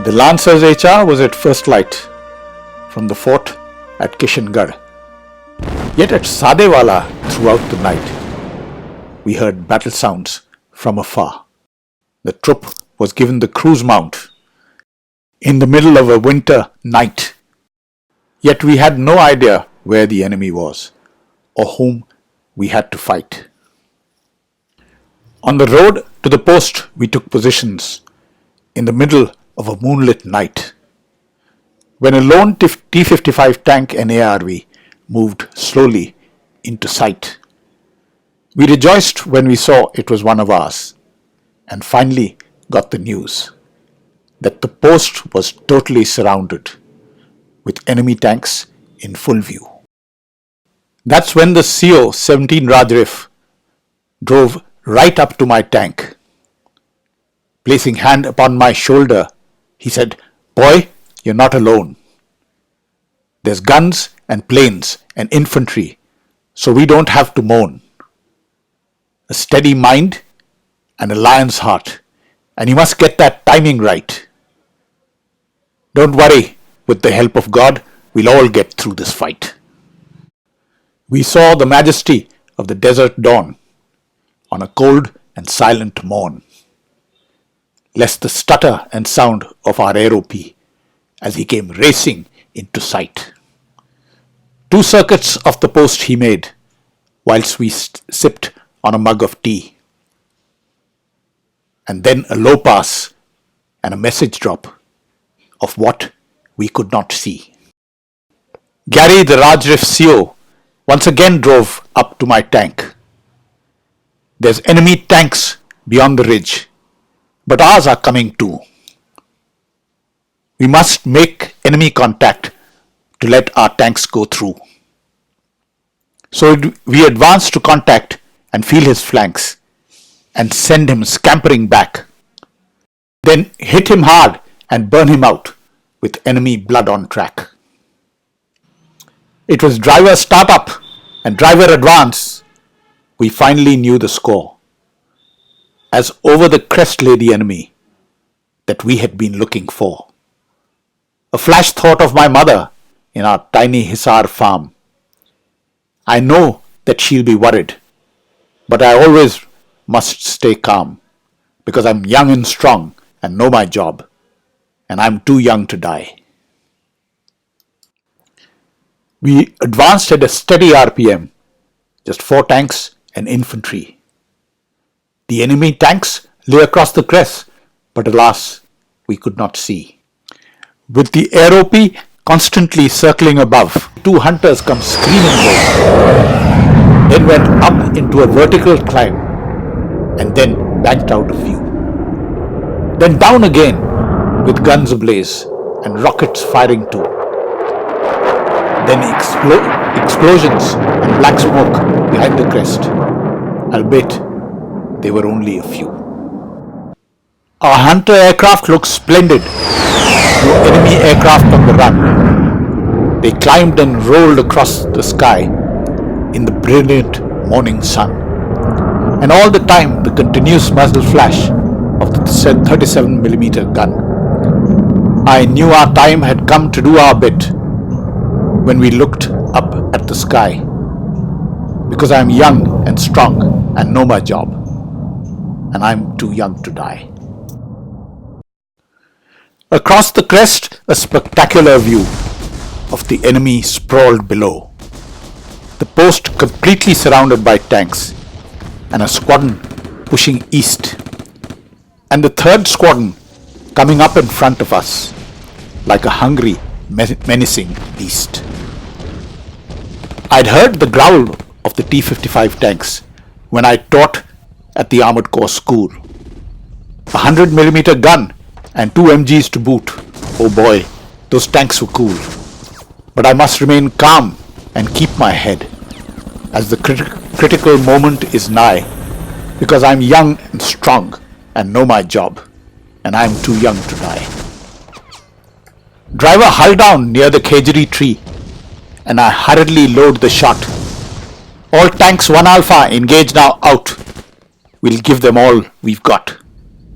The Lancers HR was at first light from the fort at Kishangarh. Yet at Sadewala throughout the night, we heard battle sounds from afar. The troop was given the cruise mount in the middle of a winter night. Yet we had no idea where the enemy was or whom we had to fight. On the road to the post, we took positions in the middle of a moonlit night when a lone T-55 tank and ARV moved slowly into sight. We rejoiced when we saw it was one of ours and finally got the news that the post was totally surrounded with enemy tanks in full view. That's when the CO 17 Rajrif drove right up to my tank. Placing hand upon my shoulder, he said, "Boy, you're not alone. There's guns and planes and infantry, so we don't have to moan. A steady mind and a lion's heart, and you must get that timing right. Don't worry, with the help of God, we'll all get through this fight." We saw the majesty of the desert dawn on a cold and silent morn, lest the stutter and sound of our aerope as he came racing into sight. 2 circuits of the post he made, whilst we sipped on a mug of tea, and then a low pass and a message drop of what we could not see. Gary the Rajrif CO once again drove up to my tank. There's enemy tanks beyond the ridge, but ours are coming too. We must make enemy contact to let our tanks go through. So we advance to contact and feel his flanks and send him scampering back. Then hit him hard and burn him out with enemy blood on track. It was driver startup and driver advance. We finally knew the score, as over the crest lay the enemy that we had been looking for. A flash thought of my mother in our tiny Hisar farm. I know that she'll be worried, but I always must stay calm because I'm young and strong and know my job, and I'm too young to die. We advanced at a steady RPM, just 4 tanks and infantry. The enemy tanks lay across the crest, but alas, we could not see. With the aerope constantly circling above, 2 hunters come screaming low, then went up into a vertical climb and then banked out a few. Then down again with guns ablaze and rockets firing too. Then explosions and black smoke behind the crest, albeit they were only a few. Our hunter aircraft looked splendid. No enemy aircraft on the run. They climbed and rolled across the sky in the brilliant morning sun. And all the time the continuous muzzle flash of the 37mm gun. I knew our time had come to do our bit when we looked up at the sky, because I am young and strong and know my job, and I'm too young to die. Across the crest, a spectacular view of the enemy sprawled below. The post completely surrounded by tanks and a squadron pushing east, and the 3rd squadron coming up in front of us like a hungry, menacing beast. I'd heard the growl of the T-55 tanks when I taught at the Armored Corps School. A 100mm gun and 2 MGs to boot. Oh boy, those tanks were cool. But I must remain calm and keep my head, as the critical moment is nigh, because I'm young and strong and know my job, and I'm too young to die. Driver hull down near the Khejri tree, and I hurriedly load the shot. All tanks 1 Alpha engage now out. We'll give them all we've got.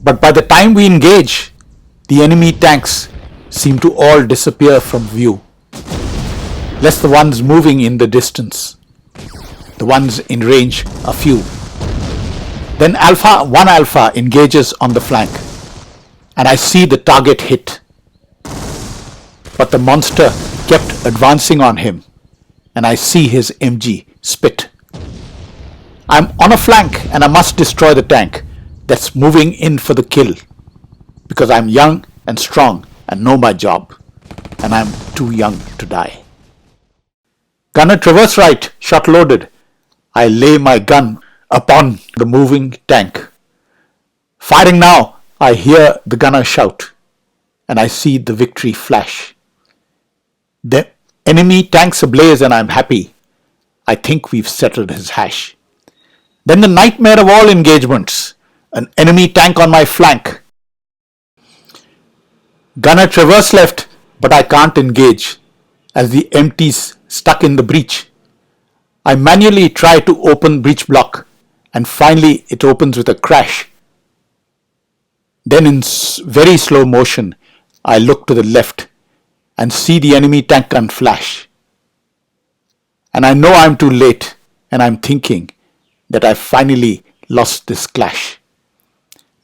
But by the time we engage, The enemy tanks seem to all disappear from view, less the ones moving in the distance. The ones in range are few. Then one Alpha engages on the flank, and I see the target hit. But the monster kept advancing on him, and I see his MG spit. I'm on a flank and I must destroy the tank that's moving in for the kill, because I'm young and strong and know my job, and I'm too young to die. Gunner traverse right, shot loaded. I lay my gun upon the moving tank. Firing now, I hear the gunner shout, and I see the victory flash. The enemy tank's ablaze and I'm happy. I think we've settled his hash. Then the nightmare of all engagements, an enemy tank on my flank. Gunner traverse left, but I can't engage as the empty's stuck in the breach. I manually try to open breach block, and finally it opens with a crash. Then in very slow motion, I look to the left and see the enemy tank gun flash. And I know I'm too late, and I'm thinking that I finally lost this clash.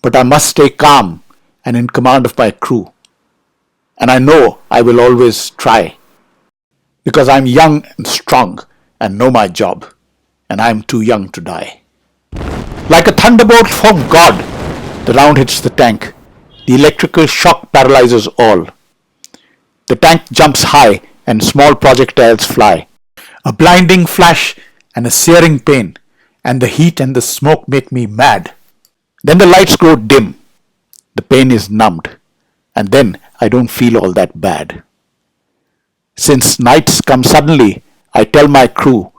But I must stay calm and in command of my crew. And I know I will always try, because I'm young and strong and know my job, and I'm too young to die. Like a thunderbolt from God, the round hits the tank. The electrical shock paralyzes all. The tank jumps high and small projectiles fly. A blinding flash and a searing pain, and the heat and the smoke make me mad. Then the lights grow dim. The pain is numbed, and then I don't feel all that bad. Since nights come suddenly, I tell my crew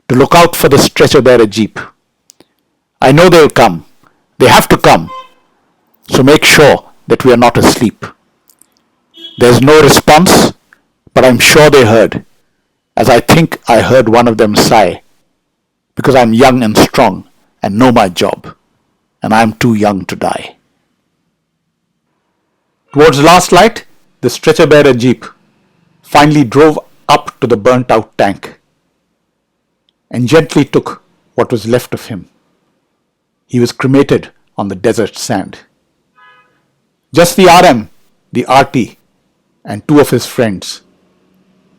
to look out for the stretcher bearer jeep. I know they'll come. They have to come. So make sure that we are not asleep. There's no response, but I'm sure they heard, as I think I heard one of them sigh, because I'm young and strong and know my job, and I'm too young to die. Towards last light, the stretcher bearer jeep finally drove up to the burnt out tank and gently took what was left of him. He was cremated on the desert sand. Just the RM, the RT, and two of his friends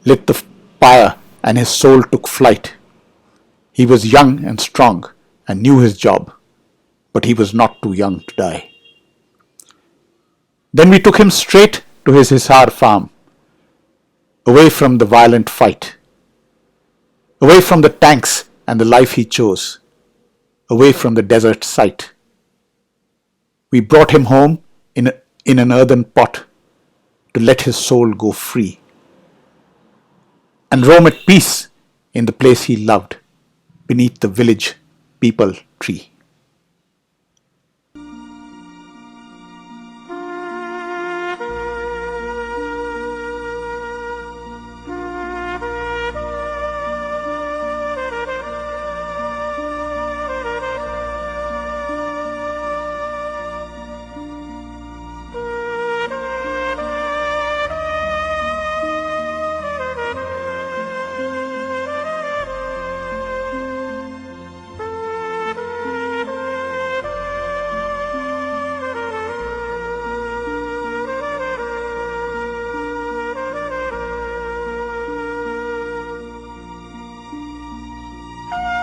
lit the fire, and his soul took flight. He was young and strong and knew his job, but he was not too young to die. Then we took him straight to his Hsrbir farm, away from the violent fight, away from the tanks and the life he chose, away from the desert site. We brought him home in an earthen pot to let his soul go free and roam at peace in the place he loved, beneath the village peepal tree.